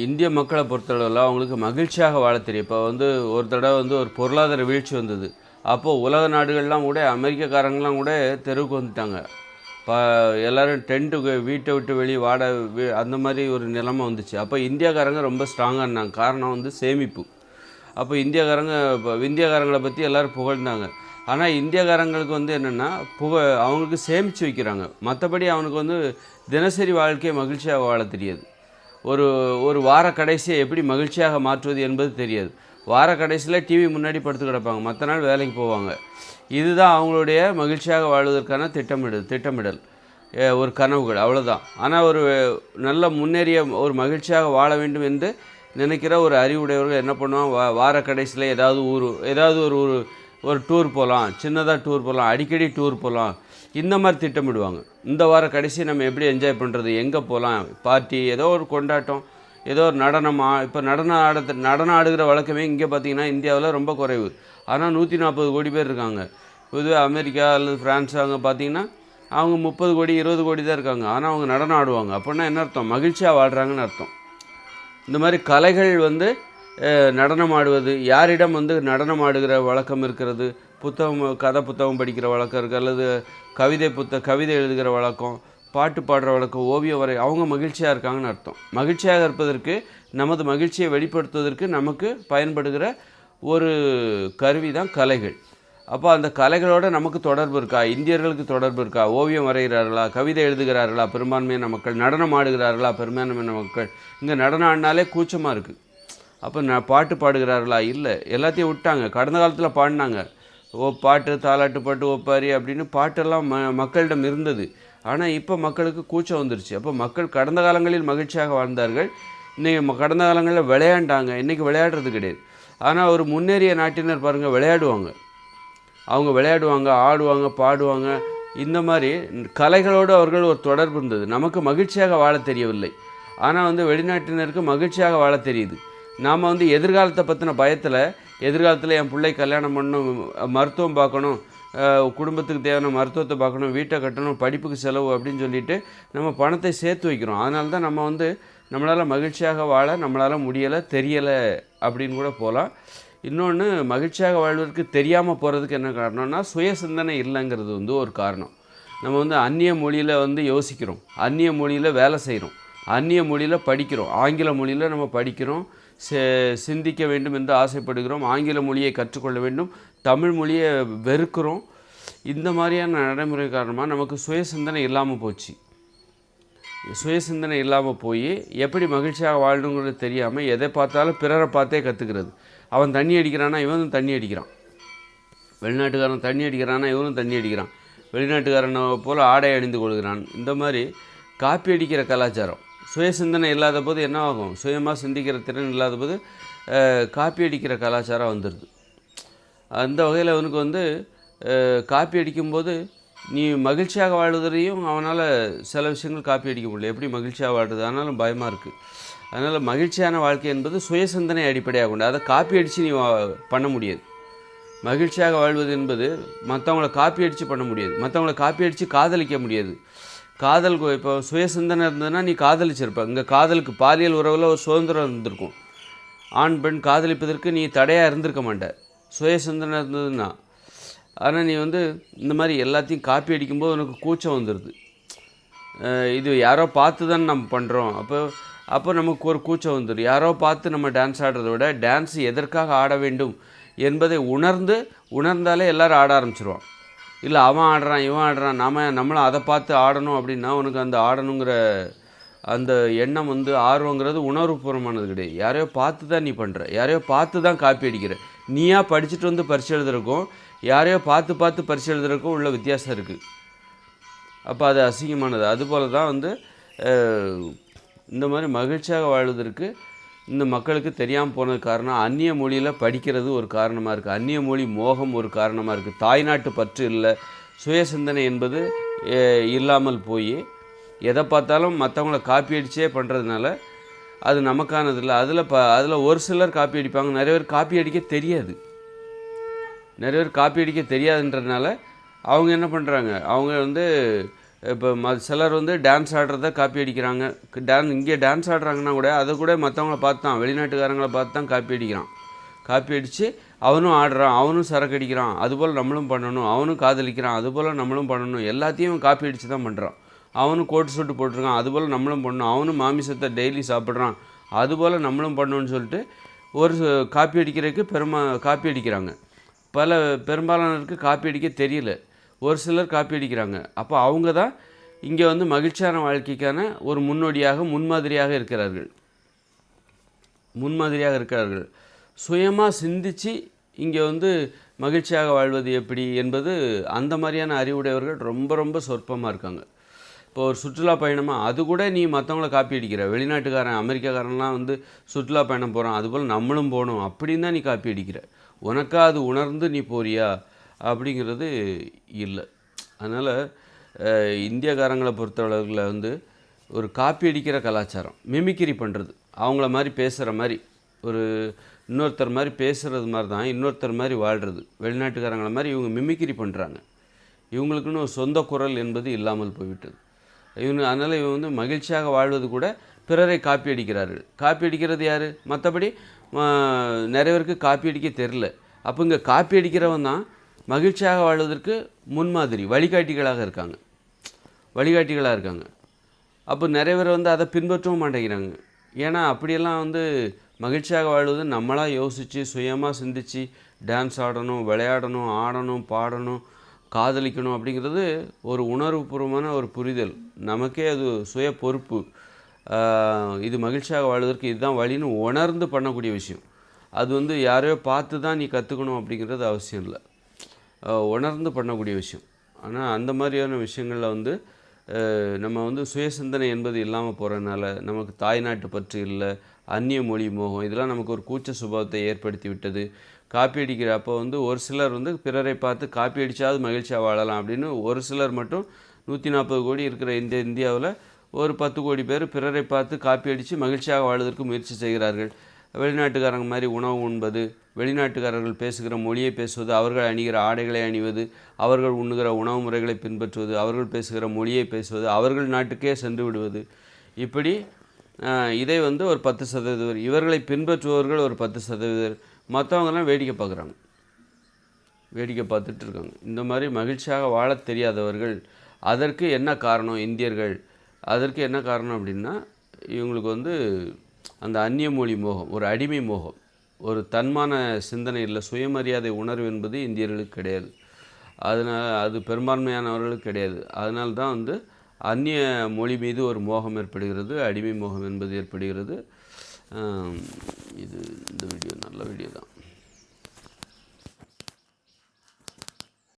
இந்திய மக்களை பொறுத்தளவில் அவங்களுக்கு மகிழ்ச்சியாக வாழ தெரியும். இப்போ வந்து ஒரு தடவை வந்து ஒரு பொருளாதார வீழ்ச்சி வந்தது. அப்போது உலக நாடுகள்லாம் கூட அமெரிக்காக்காரங்களாம் கூட தெருவுக்கு வந்துட்டாங்க. இப்போ எல்லோரும் டென்ட்டுக்கு வீட்டை விட்டு வெளியே அந்த மாதிரி ஒரு நிலைமை வந்துச்சு. அப்போ இந்தியாக்காரங்க ரொம்ப ஸ்ட்ராங்காக இருந்தாங்க. காரணம் வந்து சேமிப்பு. அப்போ இந்தியாக்காரங்களை பற்றி எல்லோரும் புகழ்ந்தாங்க. ஆனால் இந்தியாக்காரங்களுக்கு வந்து என்னென்னா அவங்களுக்கு சேமித்து வைக்கிறாங்க. மற்றபடி அவனுக்கு வந்து தினசரி வாழ்க்கையை மகிழ்ச்சியாக வாழ தெரியாது. ஒரு ஒரு வார கடைசியை எப்படி மகிழ்ச்சியாக மாற்றுவது என்பது தெரியாது. வார கடைசியில் டிவி முன்னாடி படுத்து கிடப்பாங்க, மற்ற நாள் வேலைக்கு போவாங்க. இதுதான் அவங்களுடைய மகிழ்ச்சியாக வாழ்வதற்கான திட்டமிடல், ஒரு கனவுகள், அவ்வளோதான். ஆனால் ஒரு நல்ல முன்னேறிய ஒரு மகிழ்ச்சியாக வாழ வேண்டும் என்று நினைக்கிற ஒரு அறிவுடையவர்கள் என்ன பண்ணுவாங்க, வார கடைசியில் ஏதாவது ஒரு டூர் போகலாம், சின்னதாக டூர் போகலாம், அடிக்கடி டூர் போகலாம், இந்த மாதிரி திட்டமிடுவாங்க. இந்த வார கடைசி நம்ம எப்படி என்ஜாய் பண்ணுறது, எங்கே போகலாம், பார்ட்டி, ஏதோ ஒரு கொண்டாட்டம், ஏதோ ஒரு இப்போ நடனம் ஆடுகிற வழக்கமே இங்கே பார்த்திங்கன்னா இந்தியாவில் ரொம்ப குறைவு. ஆனால் 140 கோடி பேர் இருக்காங்க. பொதுவாக அமெரிக்கா அல்லது ஃப்ரான்ஸ் அங்கே பார்த்திங்கன்னா அவங்க 30 கோடி 20 கோடி தான் இருக்காங்க. ஆனால் அவங்க நடனம் ஆடுவாங்க. அப்படின்னா என்ன அர்த்தம், மகிழ்ச்சியாக வாழ்கிறாங்கன்னு அர்த்தம். இந்த மாதிரி கலைகள் வந்து நடனம் ஆடுவது, யாரிடம் வந்து நடனம் ஆடுகிற வழக்கம் இருக்கிறது, கதை புத்தகம் படிக்கிற வழக்கம் இருக்குது, அல்லது கவிதை எழுதுகிற வழக்கம், பாட்டு பாடுற வழக்கம், ஓவியம் வரை, அவங்க மகிழ்ச்சியாக இருக்காங்கன்னு அர்த்தம். மகிழ்ச்சியாக இருப்பதற்கு, நமது மகிழ்ச்சியை வெளிப்படுத்துவதற்கு நமக்கு பயன்படுகிற ஒரு கருவி தான் கலைகள். அப்போ அந்த கலைகளோடு நமக்கு தொடர்பு இருக்கா, இந்தியர்களுக்கு தொடர்பு இருக்கா, ஓவியம் வரைகிறார்களா, கவிதை எழுதுகிறார்களா பெரும்பான்மையான மக்கள், நடனம் ஆடுகிறார்களா பெரும்பான்மையான மக்கள். இங்கே நடனம் ஆடினாலே கூச்சமாக இருக்குது. அப்போ பாட்டு பாடுகிறார்களா, இல்லை, எல்லாத்தையும் விட்டாங்க. கடந்த காலத்தில் பாடினாங்க, பாட்டு, தாலாட்டு பாட்டு, ஒப்பாரி அப்படின்னு பாட்டெல்லாம் மக்களிடம் இருந்தது. ஆனால் இப்போ மக்களுக்கு கூச்சம் வந்துருச்சு. அப்போ மக்கள் கடந்த காலங்களில் மகிழ்ச்சியாக வாழ்ந்தார்கள், இன்றைக்கி கடந்த காலங்களில் விளையாண்டாங்க, இன்றைக்கி விளையாடுறது கிடையாது. ஆனால் ஒரு முன்னேறிய நாட்டினர் பாருங்கள், அவங்க விளையாடுவாங்க, ஆடுவாங்க, பாடுவாங்க. இந்த மாதிரி கலைகளோடு அவர்கள் ஒரு தொடர்பு இருந்தது. நமக்கு மகிழ்ச்சியாக வாழ தெரியவில்லை. ஆனால் வந்து வெளிநாட்டினருக்கு மகிழ்ச்சியாக வாழ தெரியுது. நாம் வந்து எதிர்காலத்தை பற்றின பயத்தில், எதிர்காலத்தில் என் பிள்ளை கல்யாணம் பண்ணணும், மருத்துவம் பார்க்கணும், குடும்பத்துக்கு தேவையான மருத்துவத்தை பார்க்கணும், வீட்டை கட்டணும், படிப்புக்கு செலவு அப்படின்னு சொல்லிட்டு நம்ம பணத்தை சேர்த்து வைக்கிறோம். அதனால தான் நம்ம வந்து நம்மளால் மகிழ்ச்சியாக வாழ நம்மளால் முடியலை, தெரியலை அப்படின்னு கூட போகலாம். இன்னொன்று, மகிழ்ச்சியாக வாழ்வதற்கு தெரியாமல் போகிறதுக்கு என்ன காரணம்னா, சுய சிந்தனை இல்லைங்கிறது வந்து ஒரு காரணம். நம்ம வந்து அந்நிய மொழியில் வந்து யோசிக்கிறோம், அந்நிய மொழியில் வேலை செய்கிறோம், அந்நிய மொழியில் படிக்கிறோம், ஆங்கில மொழியில் நம்ம படிக்கிறோம், சிந்திக்க வேண்டும் என்று ஆசைப்படுகிறோம், ஆங்கில மொழியை கற்றுக்கொள்ள வேண்டும், தமிழ் மொழியை வெறுக்கிறோம். இந்த மாதிரியான நடைமுறை காரணமாக நமக்கு சுய சிந்தனை இல்லாமல் போச்சு. சுய சிந்தனை இல்லாமல் போய் எப்படி மகிழ்ச்சியாக வாழணுங்கிறது தெரியாமல் எதை பார்த்தாலும் பிறரை பார்த்தே கற்றுக்கிறது. அவன் தண்ணி அடிக்கிறானா இவனும் தண்ணி அடிக்கிறான், வெளிநாட்டுக்காரன் தண்ணி அடிக்கிறானா இவனும் தண்ணி அடிக்கிறான், வெளிநாட்டுக்காரனை போல் ஆடை அணிந்து கொள்கிறான். இந்த மாதிரி காப்பி அடிக்கிற கலாச்சாரம். சுய சிந்தனை இல்லாத போது என்ன ஆகும், சுயமாக சிந்திக்கிற திறன் இல்லாத போது காப்பி அடிக்கிற கலாச்சாரம் வந்துடுது. அந்த வகையில் அவனுக்கு வந்து காப்பி அடிக்கும்போது நீ மகிழ்ச்சியாக வாழ்வதையும் அவனால் சில விஷயங்கள் காப்பி அடிக்க முடியல. எப்படி மகிழ்ச்சியாக வாழ்றது, ஆனாலும் பயமாக இருக்குது. அதனால் மகிழ்ச்சியான வாழ்க்கை என்பது சுய சிந்தனை அடிப்படையாக கொண்டு, அதை காப்பி அடித்து நீ பண்ண முடியாது. மகிழ்ச்சியாக வாழ்வது என்பது மற்றவங்கள காப்பி அடித்து பண்ண முடியாது, மற்றவங்கள காப்பி அடித்து காதலிக்க முடியாது. இப்போ சுய சிந்தனை இருந்ததுன்னா நீ காதலிச்சிருப்ப. இங்கே காதலுக்கு பாலியல் உறவில் ஒரு சுதந்திரம் இருந்திருக்கும். ஆண் பெண் காதலிப்பதற்கு நீ தடையாக இருந்திருக்க மாட்ட, சுய சிந்தனை இருந்ததுன்னா. ஆனால் நீ வந்து இந்த மாதிரி எல்லாத்தையும் காப்பி அடிக்கும்போது உனக்கு கூச்சம் வந்துடுது. இது யாரோ பார்த்து தான் நம்ம பண்ணுறோம், அப்போ நமக்கு ஒரு கூச்சம் வந்துடும். யாரோ பார்த்து நம்ம டான்ஸ் ஆடுறத விட டான்ஸ் எதற்காக ஆட வேண்டும் என்பதை உணர்ந்தாலே எல்லோரும் ஆட ஆரம்பிச்சிருவான். இல்லை அவன் ஆடுறான் இவன் ஆடுறான், நம்மளும் அதை பார்த்து ஆடணும் அப்படின்னா உனக்கு அந்த ஆடணுங்கிற அந்த எண்ணம் வந்து ஆர்வங்கிறது உணர்வுபூர்வமானது கிடையாது. யாரையோ பார்த்து தான் நீ பண்ணுற, யாரையோ பார்த்து தான் காப்பி அடிக்கிற. நீயா படிச்சுட்டு வந்து பரிசு எழுதுறதுக்கும் யாரையோ பார்த்து பரிசு எழுதுறதுக்கும் உள்ள வித்தியாசம் இருக்குது. அப்போ அது அசிங்கமானது. அதுபோல் தான் வந்து இந்த மாதிரி மகிழ்ச்சியாக வாழ்வதற்கு இந்த மக்களுக்கு தெரியாமல் போனது காரணம், அந்நிய மொழியில் படிக்கிறது ஒரு காரணமாக இருக்குது, அந்நிய மொழி மோகம் ஒரு காரணமாக இருக்குது, தாய்நாட்டு பற்று இல்லை, சுய சிந்தனை என்பது இல்லாமல் போய் எதை பார்த்தாலும் மற்றவங்கள காப்பி அடித்தே பண்ணுறதுனால அது நமக்கானது இல்லை. அதில் ஒரு சிலர் காப்பி அடிப்பாங்க, நிறைய பேர் காப்பி அடிக்க தெரியாதுன்றதுனால அவங்க என்ன பண்ணுறாங்க, அவங்க வந்து இப்போ சிலர் வந்து டான்ஸ் ஆடுறத காப்பி அடிக்கிறாங்க. இங்கே டான்ஸ் ஆடுறாங்கன்னா கூட அதை கூட மற்றவங்கள பார்த்து தான், வெளிநாட்டுக்காரங்களை பார்த்து தான் காப்பி அடிக்கிறான். காப்பி அடித்து அவனும் ஆடுறான், அவனும் சரக்கு அடிக்கிறான், அதுபோல் நம்மளும் பண்ணணும். அவனும் காதலிக்கிறான், அதுபோல் நம்மளும் பண்ணணும். எல்லாத்தையும் காப்பி அடித்து தான் பண்ணுறான். அவனும் கோட்டு சூட்டு போட்டிருக்கான், அதுபோல் நம்மளும் பண்ணணும். அவனும் மாமிசத்தை டெய்லி சாப்பிட்றான், அதுபோல் நம்மளும் பண்ணணும்னு சொல்லிட்டு ஒரு காப்பி அடிக்கிறதுக்கு காப்பி அடிக்கிறாங்க. பெரும்பாலானருக்கு காப்பி அடிக்க தெரியல. ஒரு சிலர் காப்பி அடிக்கிறாங்க. அப்போ அவங்க தான் இங்கே வந்து மகிழ்ச்சியான வாழ்க்கைக்கான ஒரு முன்மாதிரியாக இருக்கிறார்கள். சுயமாக சிந்தித்து இங்கே வந்து மகிழ்ச்சியாக வாழ்வது எப்படி என்பது அந்த மாதிரியான அறிவுடையவர்கள் ரொம்ப ரொம்ப சொற்பமாக இருக்காங்க. இப்போ ஒரு சுற்றுலா பயணமாக அது கூட நீ மற்றவங்கள காப்பி அடிக்கிற. வெளிநாட்டுக்காரன் அமெரிக்காக்காரன்லாம் வந்து சுற்றுலா பயணம் போகிறான், அதுபோல் நம்மளும் போகணும் அப்படின்னு தான் நீ காப்பி அடிக்கிற. உனக்கா அது உணர்ந்து நீ போறியா அப்படிங்கிறது இல்லை. அதனால் இந்தியக்காரங்களை பொறுத்தளவில் வந்து ஒரு காப்பி அடிக்கிற கலாச்சாரம், மிமிக்ரி பண்ணுறது, அவங்கள மாதிரி பேசுகிற மாதிரி, ஒரு இன்னொருத்தர் மாதிரி பேசுகிறது மாதிரி தான் இன்னொருத்தர் மாதிரி வாழ்கிறது. வெளிநாட்டுக்காரங்கள மாதிரி இவங்க மிமிக்ரி பண்ணுறாங்க. இவங்களுக்குன்னு ஒரு சொந்த குரல் என்பது இல்லாமல் போய்விட்டது. அதனால் இவங்க வந்து மகிழ்ச்சியாக வாழ்வது கூட பிறரை காப்பி அடிக்கிறார்கள். காப்பி அடிக்கிறது யார்? மற்றபடி நிறைய பேருக்கு காப்பி அடிக்க தெரில. அப்போ இங்கே காப்பி அடிக்கிறவன் தான் மகிழ்ச்சியாக வாழ்வதற்கு முன்மாதிரி வழிகாட்டிகளாக இருக்காங்க. அப்போ நிறைய பேர் வந்து அதை பின்பற்றவும் மாட்டேங்கிறாங்க. ஏன்னா அப்படியெல்லாம் வந்து மகிழ்ச்சியாக வாழ்வது நம்மளாக யோசித்து சுயமாக சிந்தித்து டான்ஸ் ஆடணும், விளையாடணும், ஆடணும், பாடணும், காதலிக்கணும் அப்படிங்கிறது ஒரு உணர்வுபூர்வமான ஒரு புரிதல். நமக்கே அது சுய பொறுப்பு. இது மகிழ்ச்சியாக வாழ்வதற்கு இதுதான் வழின்னு உணர்ந்து பண்ணக்கூடிய விஷயம். அது வந்து யாரையோ பார்த்து தான் நீ கற்றுக்கணும் அப்படிங்கிறது அவசியம் இல்லை. உணர்ந்து பண்ணக்கூடிய விஷயம். ஆனால் அந்த மாதிரியான விஷயங்களில் வந்து நம்ம வந்து சுய சிந்தனை என்பது இல்லாமல் போகிறதுனால நமக்கு தாய்நாட்டு பற்று இல்லை, அந்நிய மொழி மோகம், இதெல்லாம் நமக்கு ஒரு கூச்ச சுபாவத்தை ஏற்படுத்தி விட்டது. காப்பி அடிக்கிற அப்போ வந்து ஒரு சிலர் வந்து பிறரை பார்த்து காப்பி அடித்தாவது மகிழ்ச்சியாக வாழலாம் அப்படின்னு ஒரு சிலர் மட்டும் 140 கோடி இருக்கிற இந்தியாவில் ஒரு 10 கோடி பேர் பிறரை பார்த்து காப்பி அடித்து மகிழ்ச்சியாக வாழ்வதற்கு முயற்சி செய்கிறார்கள். வெளிநாட்டுக்காரங்க மாதிரி உணவு உண்பது, வெளிநாட்டுக்காரர்கள் பேசுகிற மொழியை பேசுவது, அவர்கள் அணிகிற ஆடைகளை அணிவது, அவர்கள் உண்ணுகிற உணவு முறைகளை பின்பற்றுவது, அவர்கள் பேசுகிற மொழியை பேசுவது, அவர்கள் நாட்டுக்கே சென்று விடுவது, இப்படி இதை வந்து ஒரு 10%, இவர்களை பின்பற்றுபவர்கள் ஒரு 10%, மற்றவங்கெல்லாம் வேடிக்கை பார்த்துட்டு இருக்காங்க. இந்த மாதிரி மகிழ்ச்சியாக வாழத் தெரியாதவர்கள். அதற்கு என்ன காரணம்? இந்தியர்கள் அதற்கு என்ன காரணம் அப்படின்னா, இவங்களுக்கு வந்து அந்த அந்நிய மொழி மோகம், ஒரு அடிமை மோகம், ஒரு தன்மான சிந்தனை இல்லை, சுயமரியாதை உணர்வு என்பது இந்தியர்களுக்கு கிடையாது. அதனால் அது பெரும்பான்மையானவர்களுக்கு கிடையாது. அதனால தான் வந்து அந்நிய மொழி மீது ஒரு மோகம் ஏற்படுகிறது, அடிமை மோகம் என்பது ஏற்படுகிறது. இது இந்த வீடியோ